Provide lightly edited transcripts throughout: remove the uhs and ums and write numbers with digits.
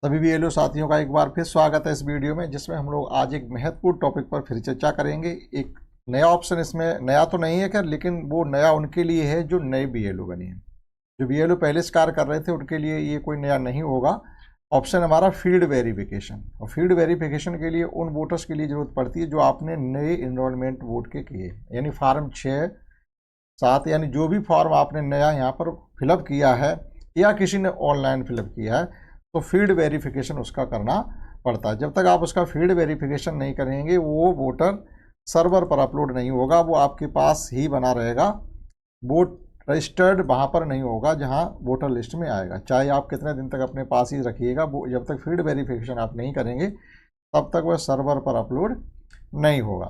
सभी बीएलओ साथियों का एक बार फिर स्वागत है इस वीडियो में, जिसमें हम लोग आज एक महत्वपूर्ण टॉपिक पर फिर चर्चा करेंगे। एक नया ऑप्शन, इसमें नया तो नहीं है खैर, लेकिन वो नया उनके लिए है जो नए बीएलओ बने हैं। जो बीएलओ पहले से कार्य कर रहे थे उनके लिए ये कोई नया नहीं होगा। ऑप्शन हमारा फील्ड वेरिफिकेशन, और फील्ड वेरिफिकेशन के लिए उन वोटर्स के लिए ज़रूरत पड़ती है जो आपने नए इनरोलमेंट वोट के किए, यानी फार्म 6, 7, यानी जो भी फॉर्म आपने नया यहाँ पर फिलअप किया है या किसी ने ऑनलाइन फिलअप किया है, तो फील्ड वेरिफिकेशन उसका करना पड़ता है। जब तक आप उसका फील्ड वेरिफिकेशन नहीं करेंगे वो वोटर सर्वर पर अपलोड नहीं होगा, वो आपके पास ही बना रहेगा, वोट रजिस्टर्ड वहाँ पर नहीं होगा जहाँ वोटर लिस्ट में आएगा। चाहे आप कितने दिन तक अपने पास ही रखिएगा, वो जब तक फील्ड वेरिफिकेशन आप नहीं करेंगे तब तक वह सर्वर पर अपलोड नहीं होगा।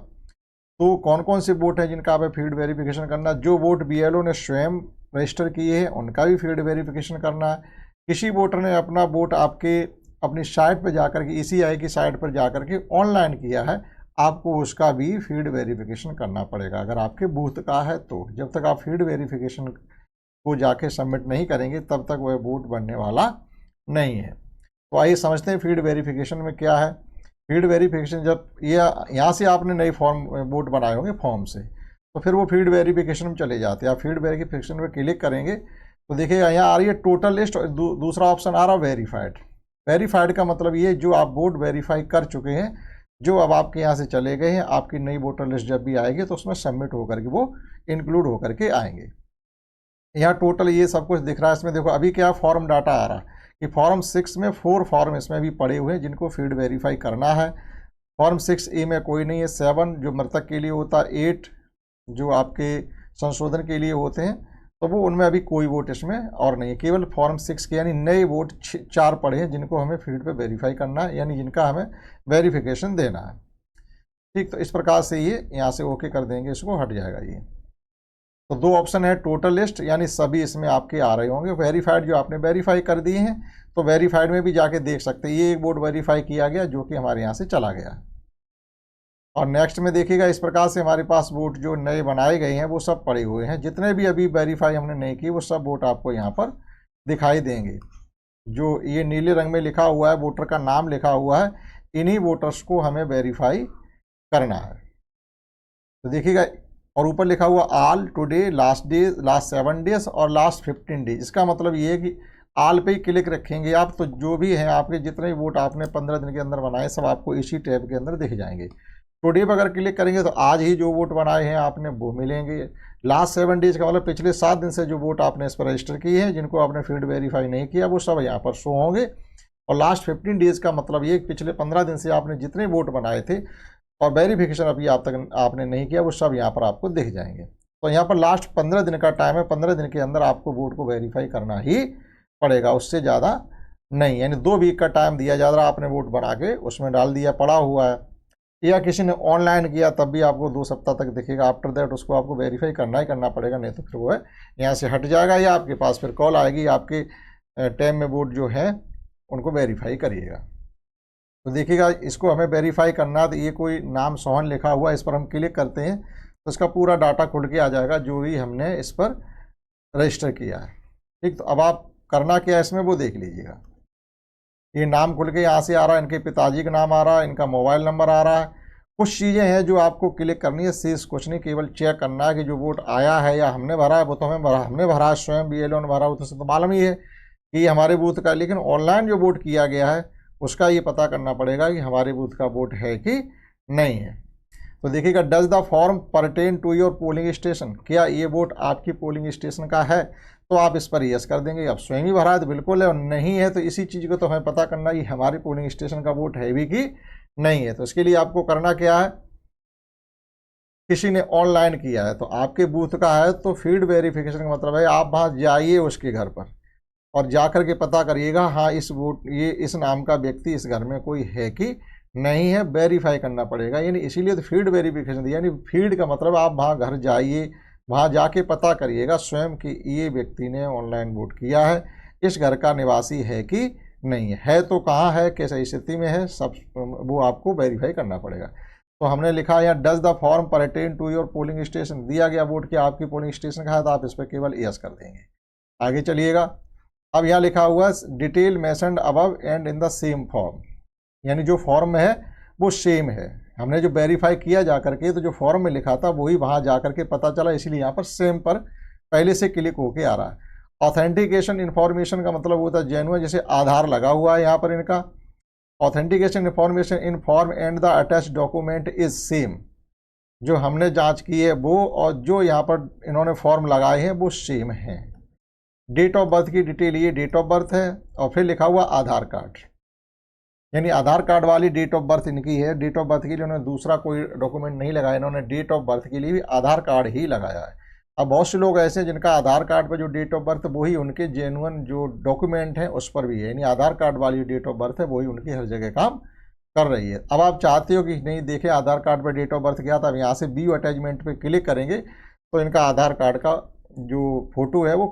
तो कौन कौन से वोट हैं जिनका आप फील्ड वेरिफिकेशन करना? जो वोट बीएलओ ने स्वयं रजिस्टर किए हैं उनका भी फील्ड वेरिफिकेशन करना है। किसी वोटर ने अपना वोट अपनी साइट पर जाकर के, ईसीआई की साइट पर जाकर के ऑनलाइन किया है, आपको उसका भी फील्ड वेरिफिकेशन करना पड़ेगा अगर आपके बूथ का है तो। जब तक आप फील्ड वेरिफिकेशन को जाके सबमिट नहीं करेंगे तब तक वह वोट बनने वाला नहीं है। तो आइए समझते हैं फील्ड वेरिफिकेशन में क्या है। फील्ड वेरिफिकेशन, जब ये यहाँ से आपने नई फॉर्म वोट बनाए होंगे फॉर्म से, तो फिर वो फील्ड वेरिफिकेशन में चले जाते हैं। आप फील्ड वेरिफिकेशन में क्लिक करेंगे तो देखिएगा यहाँ आ रही है टोटल लिस्ट, और दूसरा ऑप्शन आ रहा है वेरीफाइड। वेरीफाइड का मतलब ये जो आप वोट वेरीफाई कर चुके हैं, जो अब आपके यहाँ से चले गए हैं, आपकी नई वोटर लिस्ट जब भी आएगी तो उसमें सबमिट होकर के वो इंक्लूड होकर के आएंगे। यहाँ टोटल ये सब कुछ दिख रहा है। इसमें देखो अभी क्या फॉर्म डाटा आ रहा है कि फॉर्म 6 में 4 फॉर्म इसमें भी पड़े हुए हैं जिनको फील्ड वेरीफाई करना है। फॉर्म 6A में कोई नहीं है, 7 जो मृतक के लिए होता है, 8 जो आपके संशोधन के लिए होते हैं, तो वो उनमें अभी कोई वोट इसमें और नहीं है। केवल फॉर्म 6 के यानी नए वोट 4 पड़े हैं जिनको हमें फील्ड पे वेरीफाई करना है, यानी जिनका हमें वेरिफिकेशन देना है। ठीक, तो इस प्रकार से ये यहाँ से ओके कर देंगे, इसको हट जाएगा ये। तो 2 ऑप्शन है, टोटल लिस्ट यानी सभी इसमें आपके आ रहे होंगे, वेरीफाइड जो आपने वेरीफाई कर दिए हैं, तो वेरीफाइड में भी जाके देख सकते हैं ये एक वोट वेरीफाई किया गया जो कि हमारे यहाँ से चला गया। और नेक्स्ट में देखिएगा इस प्रकार से हमारे पास वोट जो नए बनाए गए हैं वो सब पड़े हुए हैं। जितने भी अभी वेरीफाई हमने नहीं किए वो सब वोट आपको यहाँ पर दिखाई देंगे। जो ये नीले रंग में लिखा हुआ है, वोटर का नाम लिखा हुआ है, इन्हीं वोटर्स को हमें वेरीफाई करना है। तो देखिएगा, और ऊपर लिखा हुआ all today, last day, last 7 days और लास्ट 15 डेज। इसका मतलब ये है कि ऑल पे ही क्लिक रखेंगे आप, तो जो भी हैं आपके जितने भी वोट आपने 15 दिन के अंदर बनाए सब आपको इसी टैब के अंदर दिख जाएंगे। टुडे पर अगर क्लिक करेंगे तो आज ही जो वोट बनाए हैं आपने वो मिलेंगे। लास्ट 7 डेज का मतलब पिछले 7 दिन से जो वोट आपने इस पर रजिस्टर किए हैं जिनको आपने फील्ड वेरीफाई नहीं किया वो सब यहाँ पर शो होंगे। और लास्ट 15 डेज का मतलब ये पिछले 15 दिन से आपने जितने वोट बनाए थे और वेरिफिकेशन अभी आप तक आपने नहीं किया वो सब यहाँ पर आपको दिख जाएंगे। तो यहाँ पर लास्ट 15 दिन का टाइम है, 15 दिन के अंदर आपको वोट को वेरीफाई करना ही पड़ेगा, उससे ज़्यादा नहीं। यानी 2 वीक का टाइम दिया जा रहा, आपने वोट बना के उसमें डाल दिया, पड़ा हुआ है, या किसी ने ऑनलाइन किया तब भी आपको 2 सप्ताह तक दिखेगा। आफ्टर दैट उसको आपको वेरीफाई करना ही करना पड़ेगा, नहीं तो फिर वो है यहाँ से हट जाएगा या आपके पास फिर कॉल आएगी आपके टाइम में वोट जो है उनको वेरीफाई करिएगा। तो देखिएगा इसको हमें वेरीफाई करना है, तो ये कोई नाम सोहन लिखा हुआ है, इस पर हम क्लिक करते हैं तो इसका पूरा डाटा खुल के आ जाएगा जो भी हमने इस पर रजिस्टर किया है। ठीक, तो अब आप करना क्या है इसमें वो देख लीजिएगा। ये नाम खुल के यहाँ से आ रहा है, इनके पिताजी का नाम आ रहा है, इनका मोबाइल नंबर आ रहा है, कुछ चीज़ें हैं जो आपको क्लिक करनी है। शेष कुछ नहीं, केवल चेक करना है कि जो वोट आया है या हमने भरा है, वो तो हमने भरा है, स्वयं बीएलओ ने भरा, वो तो मालूम ही है कि हमारे बूथ का। लेकिन ऑनलाइन जो वोट किया गया है उसका ये पता करना पड़ेगा कि हमारे बूथ का वोट है कि नहीं है। तो देखिएगा, does the form pertain to your polling station, क्या ये वोट आपकी पोलिंग स्टेशन का है? तो आप इस पर यस कर देंगे। अब स्वयं ही भरा है तो बिल्कुल है, और नहीं है तो इसी चीज़ को तो हमें पता करना कि हमारे पोलिंग स्टेशन का वोट है भी कि नहीं है। तो इसके लिए आपको करना क्या है, किसी ने ऑनलाइन किया है तो आपके बूथ का है तो फील्ड वेरिफिकेशन का मतलब है आप वहाँ जाइए उसके घर पर और जाकर के पता करिएगा हाँ इस वोट ये इस नाम का व्यक्ति इस घर में कोई है कि नहीं है, वेरीफाई करना पड़ेगा। यानी इसीलिए तो फील्ड वेरिफिकेशन दिया, यानी फील्ड का मतलब आप वहाँ घर जाइए, वहाँ जाके पता करिएगा स्वयं कि ये व्यक्ति ने ऑनलाइन वोट किया है, इस घर का निवासी है कि नहीं है तो कहाँ है, कैसे स्थिति में है, सब वो आपको वेरीफाई करना पड़ेगा। तो हमने लिखा यहाँ does the form pertain to your polling station, दिया गया वोट कि आपकी पोलिंग स्टेशन का है तो आप इस पर केवल यस कर देंगे। आगे चलिएगा, अब यहाँ लिखा हुआ detail mentioned above and in the same form, यानी जो फॉर्म में है वो सेम है। हमने जो वेरीफाई किया जा करके, तो जो फॉर्म में लिखा था वही वहाँ जा करके पता चला, इसलिए यहाँ पर सेम पर पहले से क्लिक होके आ रहा है। ऑथेंटिकेशन इन्फॉर्मेशन का मतलब होता है जेन्युइन, जैसे आधार लगा हुआ है यहाँ पर इनका। Authentication information in form and the attach document is same, जो हमने जांच की है वो और जो यहाँ पर इन्होंने फॉर्म लगाए हैं वो सेम हैं। डेट ऑफ बर्थ की डिटेल, ये डेट ऑफ बर्थ है, और फिर लिखा हुआ आधार कार्ड, यानी आधार कार्ड वाली डेट ऑफ बर्थ इनकी है। डेट ऑफ बर्थ के लिए उन्होंने दूसरा कोई डॉक्यूमेंट नहीं लगाया, इन्होंने डेट ऑफ बर्थ के लिए भी आधार कार्ड ही लगाया है। अब बहुत से लोग ऐसे हैं जिनका आधार कार्ड पर जो डेट ऑफ बर्थ वही उनके जेन्युइन जो डॉक्यूमेंट है उस पर भी है, यानी आधार कार्ड वाली डेट ऑफ बर्थ है वही उनकी हर जगह काम कर रही है। अब आप चाहते हो कि नहीं देखें आधार कार्ड पर डेट ऑफ बर्थ क्या था, अब यहाँ से व्यू अटैचमेंट पे क्लिक करेंगे तो इनका आधार कार्ड का जो फोटो है वो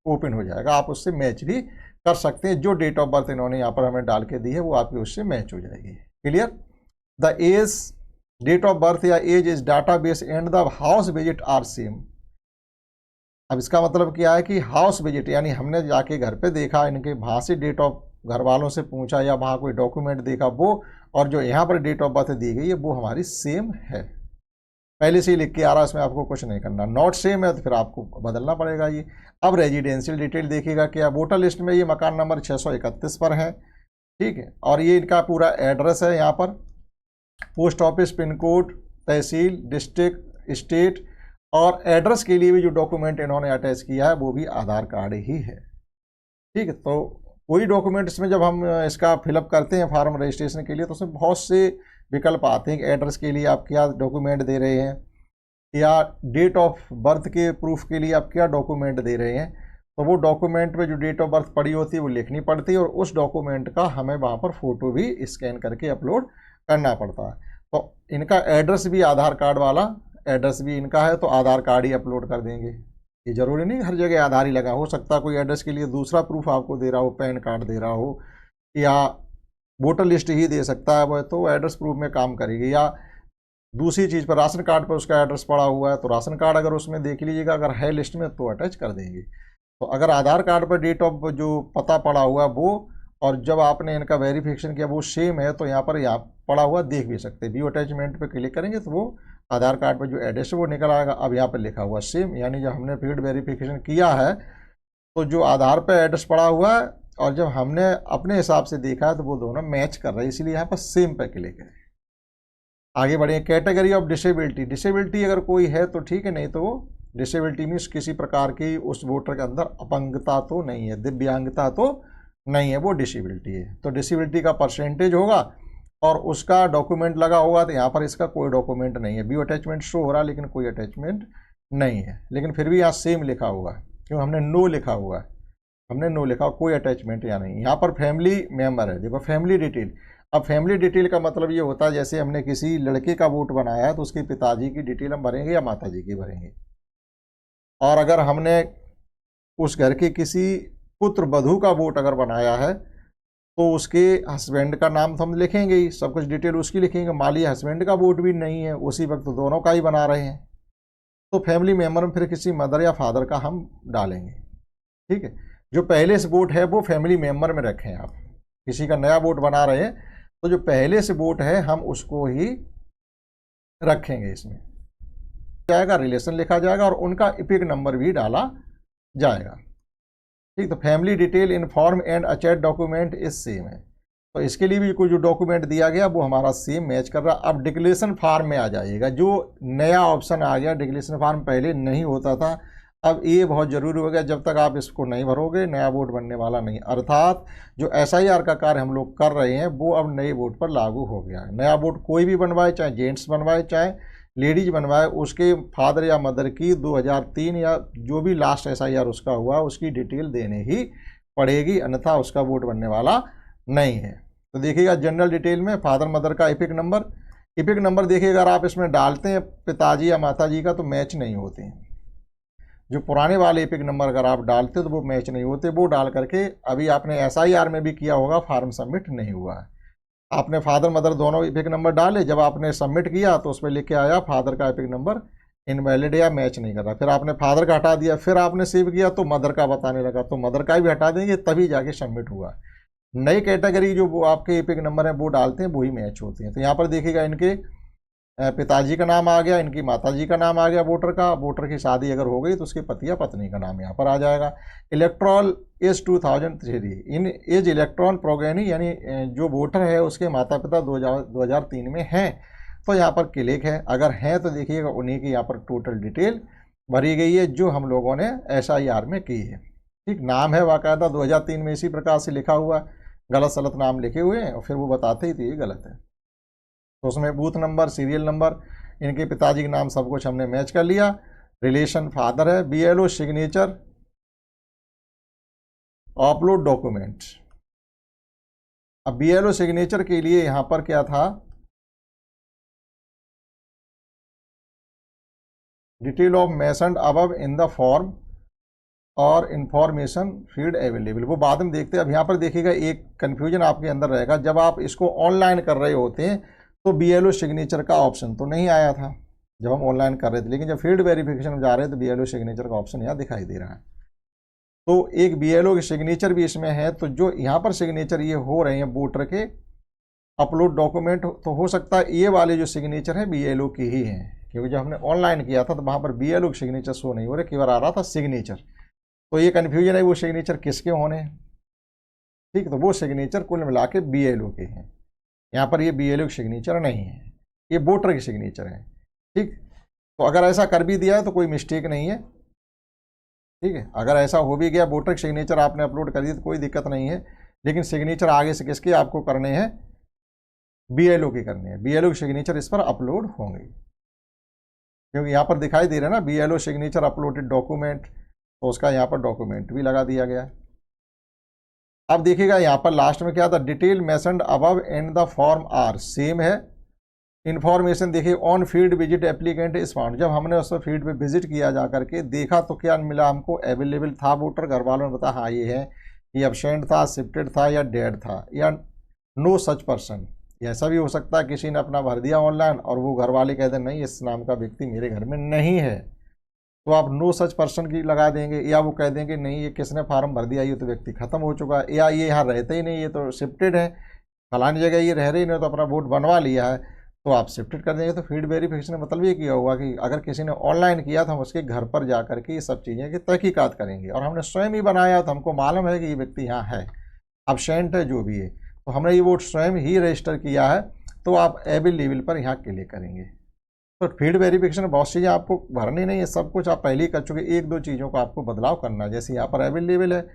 ओपन हो जाएगा, आप उससे मैच भी कर सकते हैं। जो डेट ऑफ बर्थ इन्होंने यहाँ पर हमें डाल के दी है वो आपकी उससे मैच हो जाएगी। Clear. The age, date of birth या age is data base and the house visit are same. अब इसका मतलब क्या है कि हाउस विजिट, यानी हमने जाके घर पे देखा, इनके वहाँ से डेट ऑफ घर वालों से पूछा या वहाँ कोई डॉक्यूमेंट देखा वो, और जो यहाँ पर डेट ऑफ बर्थ दी गई है वो हमारी सेम है, पहले से ही लिख के आ रहा है, इसमें आपको कुछ नहीं करना। नॉट सेम है तो फिर आपको बदलना पड़ेगा ये। अब रेजिडेंशियल डिटेल देखिएगा क्या, वोटर लिस्ट में ये मकान नंबर 631 पर है, ठीक है, और ये इनका पूरा एड्रेस है, यहाँ पर पोस्ट ऑफिस, पिन कोड, तहसील, डिस्ट्रिक्ट, स्टेट, और एड्रेस के लिए भी जो डॉक्यूमेंट इन्होंने अटैच किया है वो भी आधार कार्ड ही है। ठीक है, तो कोई डॉक्यूमेंट इसमें जब हम इसका फिलअप करते हैं फॉर्म रजिस्ट्रेशन के लिए तो उसमें बहुत से विकल्प आते हैं कि एड्रेस के लिए आप क्या डॉक्यूमेंट दे रहे हैं, या डेट ऑफ बर्थ के प्रूफ के लिए आप क्या डॉक्यूमेंट दे रहे हैं। तो वो डॉक्यूमेंट में जो डेट ऑफ बर्थ पड़ी होती है वो लिखनी पड़ती है, और उस डॉक्यूमेंट का हमें वहाँ पर फ़ोटो भी स्कैन करके अपलोड करना पड़ता है। तो इनका एड्रेस भी आधार कार्ड वाला एड्रेस भी इनका है, तो आधार कार्ड ही अपलोड कर देंगे। ये ज़रूरी नहीं हर जगह आधार ही लगा, हो सकता है कोई एड्रेस के लिए दूसरा प्रूफ आपको दे रहा हो, पैन कार्ड दे रहा हो, या वोटर लिस्ट ही दे सकता है वो, तो एड्रेस प्रूफ में काम करेगी। या दूसरी चीज़ पर राशन कार्ड पर उसका एड्रेस पड़ा हुआ है तो राशन कार्ड अगर उसमें देख लीजिएगा, अगर है लिस्ट में तो अटैच कर देंगे। तो अगर आधार कार्ड पर डेट ऑफ जो पता पड़ा हुआ वो, और जब आपने इनका वेरिफिकेशन किया वो सेम है, तो यहाँ पड़ा हुआ देख भी सकते हैं। व्यू अटैचमेंट पर क्लिक करेंगे तो वो आधार कार्ड पर जो एड्रेस है वो निकल आएगा। अब यहाँ पर लिखा हुआ सेम, यानी जब हमने फील्ड वेरिफिकेशन किया है तो जो आधार पर एड्रेस पड़ा हुआ है और जब हमने अपने हिसाब से देखा है तो वो दोनों मैच कर रहे हैं, इसलिए यहाँ पर सेम पे क्लिक है। आगे बढ़े, कैटेगरी ऑफ डिसेबिलिटी। डिसेबिलिटी अगर कोई है तो ठीक है, नहीं तो वो डिसेबिलिटी मीन्स किसी प्रकार की उस वोटर के अंदर अपंगता तो नहीं है, दिव्यांगता तो नहीं है, वो डिसेबिलिटी है। तो डिसेबिलिटी का परसेंटेज होगा और उसका डॉक्यूमेंट लगा होगा, तो यहाँ पर इसका कोई डॉक्यूमेंट नहीं है। व्यू अटैचमेंट शो हो रहा है लेकिन कोई अटैचमेंट नहीं है, लेकिन फिर भी यहाँ सेम लिखा हुआ है, क्यों हमने नो लिखा हुआ है, हमने नो लिखा, कोई अटैचमेंट या नहीं। यहाँ पर फैमिली मेंबर है, देखो फैमिली डिटेल। अब फैमिली डिटेल का मतलब ये होता है जैसे हमने किसी लड़के का वोट बनाया है तो उसके पिताजी की डिटेल हम भरेंगे या माताजी की भरेंगे, और अगर हमने उस घर के किसी पुत्र वधू का वोट अगर बनाया है तो उसके हस्बैंड का नाम तो हम लिखेंगे ही, सब कुछ डिटेल उसकी लिखेंगे। मान लिया हस्बैंड का वोट भी नहीं है उसी वक्त, तो दोनों का ही बना रहे हैं, तो फैमिली मेंबर में फिर किसी मदर या फादर का हम डालेंगे। ठीक है, जो पहले से वोट है वो फैमिली मेंबर में रखें। आप किसी का नया वोट बना रहे हैं तो जो पहले से वोट है हम उसको ही रखेंगे, इसमें जाएगा, रिलेशन लिखा जाएगा और उनका इपिक नंबर भी डाला जाएगा। ठीक, तो family detail in form and attach document is same है, तो इसके लिए भी कोई जो डॉक्यूमेंट दिया गया वो हमारा सेम मैच कर रहा। अब डिक्लेरेशन फार्म में आ जाइएगा, जो नया ऑप्शन आ गया, डिक्लेरेशन फार्म पहले नहीं होता था, अब ये बहुत ज़रूरी हो गया। जब तक आप इसको नहीं भरोगे नया वोट बनने वाला नहीं, अर्थात जो SIR का कार्य हम लोग कर रहे हैं वो अब नए वोट पर लागू हो गया है। नया वोट कोई भी बनवाए, चाहे जेंट्स बनवाए चाहे लेडीज बनवाए, उसके फादर या मदर की 2003 या जो भी लास्ट SIR उसका हुआ उसकी डिटेल देने ही पड़ेगी, अन्यथा उसका वोट बनने वाला नहीं है। तो देखिएगा जनरल डिटेल में फादर मदर का इपिक नंबर देखिए, अगर आप इसमें डालते हैं पिताजी या माताजी का तो मैच नहीं होते हैं। जो पुराने वाले इपिक नंबर अगर आप डालते तो वो मैच नहीं होते। वो डाल करके अभी आपने SIR में भी किया होगा, फार्म सबमिट नहीं हुआ है, आपने फादर मदर दोनों इपिक नंबर डाले, जब आपने सबमिट किया तो उसमें लिख के आया फादर का इपिक नंबर इनवैलिड या मैच नहीं कर रहा। फिर आपने फादर का हटा दिया, फिर आपने सेव किया तो मदर का बताने लगा, तो मदर का भी हटा देंगे तभी जाके सबमिट हुआ। नई कैटेगरी जो वो आपके एपिक नंबर है वो डालते हैं, वही मैच होते हैं। तो यहाँ पर देखिएगा इनके पिताजी का नाम आ गया, इनकी माताजी का नाम आ गया वोटर का, वोटर की शादी अगर हो गई तो उसके पति या पत्नी का नाम यहाँ पर आ जाएगा। इलेक्ट्रॉल एज 2003, इन एज इलेक्ट्रॉन प्रोगेनी यानी जो वोटर है उसके माता पिता 2003 में हैं तो यहाँ पर क्लिक है। अगर हैं तो देखिएगा उन्हीं की यहाँ पर टोटल डिटेल भरी गई है जो हम लोगों ने SIR में की है। ठीक, नाम है बाकायदा 2003 में इसी प्रकार से लिखा हुआ, गलत सलत नाम लिखे हुए हैं और फिर वो बताते ही थे ये गलत है। तो उसमें बूथ नंबर, सीरियल नंबर, इनके पिताजी के नाम सब कुछ हमने मैच कर लिया। रिलेशन फादर है, BLO सिग्नेचर, अपलोड डॉक्यूमेंट। अब BLO सिग्नेचर के लिए यहां पर क्या था, detail of mentioned above in the form और इंफॉर्मेशन फील्ड अवेलेबल, वो बाद में देखते हैं। अब यहाँ पर देखिएगा एक कन्फ्यूजन आपके अंदर रहेगा, जब आप इसको ऑनलाइन कर रहे होते हैं तो BLO सिग्नेचर का ऑप्शन तो नहीं आया था जब हम ऑनलाइन कर रहे थे, लेकिन जब फील्ड वेरिफिकेशन में जा रहे हैं तो BLO सिग्नेचर का ऑप्शन यहाँ दिखाई दे रहा है। तो एक BLO की सिग्नेचर भी इसमें है। तो जो यहाँ पर सिग्नेचर ये हो रहे हैं वोटर के अपलोड डॉक्यूमेंट, तो हो सकता है ये वाले जो सिग्नेचर है BLO की ही हैं, क्योंकि जब हमने ऑनलाइन किया था तो वहाँ पर BLO की सिग्नेचर शो नहीं हो रहे, केवल आ रहा था सिग्नेचर। तो ये कन्फ्यूजन है वो सिग्नेचर किसके होने हैं। ठीक, तो वो सिग्नेचर कुल मिला के BLO के हैं। यहाँ पर ये BLO की सिग्नेचर नहीं है, ये वोटर की सिग्नेचर है। ठीक, तो अगर ऐसा कर भी दिया है तो कोई मिस्टेक नहीं है। ठीक है, अगर ऐसा हो भी गया वोटर की सिग्नेचर आपने अपलोड कर दी तो कोई दिक्कत नहीं है, लेकिन सिग्नेचर आगे से किसके आपको करने हैं, BLO के करने हैं। BLO की सिग्नेचर इस पर अपलोड होंगे, क्योंकि यहाँ पर दिखाई दे रहा है ना BLO सिग्नेचर अपलोडेड डॉक्यूमेंट, तो उसका यहाँ पर डॉक्यूमेंट भी लगा दिया गया है। अब देखिएगा यहाँ पर लास्ट में क्या था, detail mentioned above and the form are same है। इन्फॉर्मेशन देखिए on field visit applicant is found, जब हमने उस फील्ड पे विजिट किया जा करके देखा तो क्या मिला हमको, अवेलेबल था वोटर, घर वालों ने बताया हाँ ये है, ये एब्सेंट था, शिफ्टेड था या डेड था, या नो सच पर्सन। ऐसा भी हो सकता है किसी ने अपना भर दिया ऑनलाइन और वो घर वाले कहते हैं नहीं इस नाम का व्यक्ति मेरे घर में नहीं है, तो आप नो सच पर्सन की लगा देंगे, या वो कह देंगे नहीं ये किसने फार्म भर दिया, ये तो व्यक्ति खत्म हो चुका है, या ये यहाँ रहते ही नहीं, ये तो शिफ्टेड है, फलानी जगह ये रह रही नहीं तो अपना वोट बनवा लिया है, तो आप शिफ्टेड कर देंगे। तो फील्ड वेरिफिकेशन का मतलब ये किया हुआ कि अगर किसी ने ऑनलाइन किया तो हम उसके घर पर जा करके ये सब चीज़ें की तहकीकात करेंगे, और हमने स्वयं ही बनाया तो हमको मालूम है कि ये व्यक्ति यहाँ है, एब्सेंट है जो भी है, तो हमने ये वोट स्वयं ही रजिस्टर किया है, तो आप अवेलेबल पर यहाँ क्लिक करेंगे। तो फील्ड वेरिफिकेशन बहुत चीज़ें आपको भरनी नहीं है, सब कुछ आप पहले ही कर चुके, एक दो चीज़ों का आपको बदलाव करना है, जैसे यहाँ पर अवेलेबल है,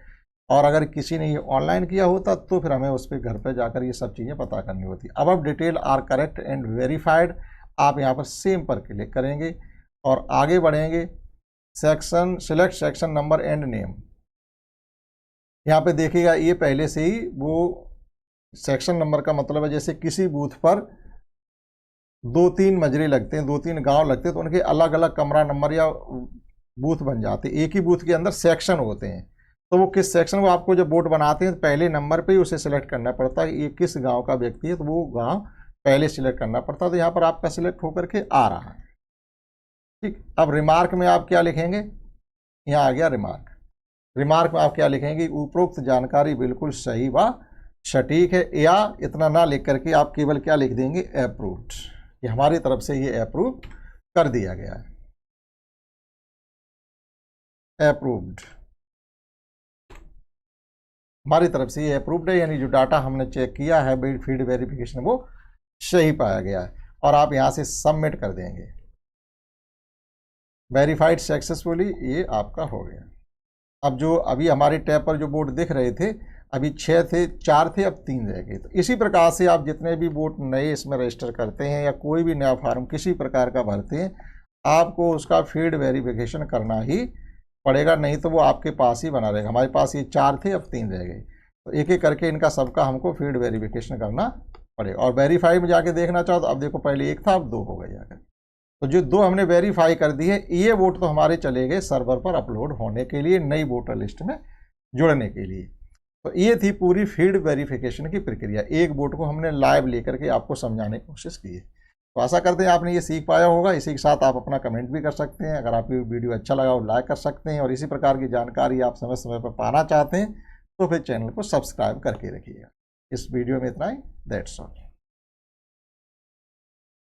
और अगर किसी ने ये ऑनलाइन किया होता तो फिर हमें उस पर घर पर जाकर ये सब चीज़ें पता करनी होती। अब detail are correct and verified, आप यहाँ पर सेम पर क्लिक करेंगे और आगे बढ़ेंगे। Section select section number and name, यहाँ पे देखिएगा ये पहले से ही वो सेक्शन नंबर का मतलब है, जैसे किसी बूथ पर 2-3 मजरे लगते हैं, 2-3 गांव लगते हैं, तो उनके अलग अलग कमरा नंबर या बूथ बन जाते हैं, एक ही बूथ के अंदर सेक्शन होते हैं, तो वो किस सेक्शन को आपको जब वोट बनाते हैं तो पहले नंबर पे ही उसे सिलेक्ट करना पड़ता है, ये किस गांव का व्यक्ति है तो वो गांव पहले सिलेक्ट करना पड़ता है। तो यहाँ पर आपका सिलेक्ट होकर के आ रहा है। ठीक, अब रिमार्क में आप क्या लिखेंगे, यहाँ आ गया रिमार्क। रिमार्क में आप क्या लिखेंगे, उपरोक्त जानकारी बिल्कुल सही व सटीक है, या इतना ना लिख करके आप केवल क्या लिख देंगे, अप्रूव्ड, कि हमारी तरफ से ये अप्रूव कर दिया गया है, अप्रूव्ड, हमारी तरफ से ये अप्रूव्ड है, यानी जो डाटा हमने चेक किया है फील्ड वेरिफिकेशन वो सही पाया गया है, और आप यहाँ से सबमिट कर देंगे। वेरीफाइड सक्सेसफुली, ये आपका हो गया। अब जो अभी हमारे टैब पर जो वोट दिख रहे थे, अभी 6 थे, 4 थे, अब 3 रह गए। तो इसी प्रकार से आप जितने भी वोट नए इसमें रजिस्टर करते हैं या कोई भी नया फॉर्म किसी प्रकार का भरते हैं, आपको उसका फील्ड वेरिफिकेशन करना ही पड़ेगा, नहीं तो वो आपके पास ही बना रहेगा। हमारे पास ये 4 थे, अब 3 रह गए, तो एक एक करके इनका सबका हमको फील्ड वेरिफिकेशन करना पड़ेगा। और वेरीफाई में जाके देखना चाहो तो अब देखो पहले 1 था, अब 2 हो गए जाकर। तो जो 2 हमने वेरीफाई कर दी है, ये वोट तो हमारे चले गए सर्वर पर अपलोड होने के लिए, नई वोटर लिस्ट में जुड़ने के लिए। तो ये थी पूरी फील्ड वेरिफिकेशन की प्रक्रिया। एक वोट को हमने लाइव लेकर के आपको समझाने की कोशिश की है। तो आशा करते हैं आपने ये सीख पाया होगा। इसी के साथ आप अपना कमेंट भी कर सकते हैं। अगर आपको वीडियो अच्छा लगा हो लाइक कर सकते हैं, और इसी प्रकार की जानकारी आप समय समय पर पाना चाहते हैं तो फिर चैनल को सब्सक्राइब करके रखिएगा। इस वीडियो में इतना ही। That's all.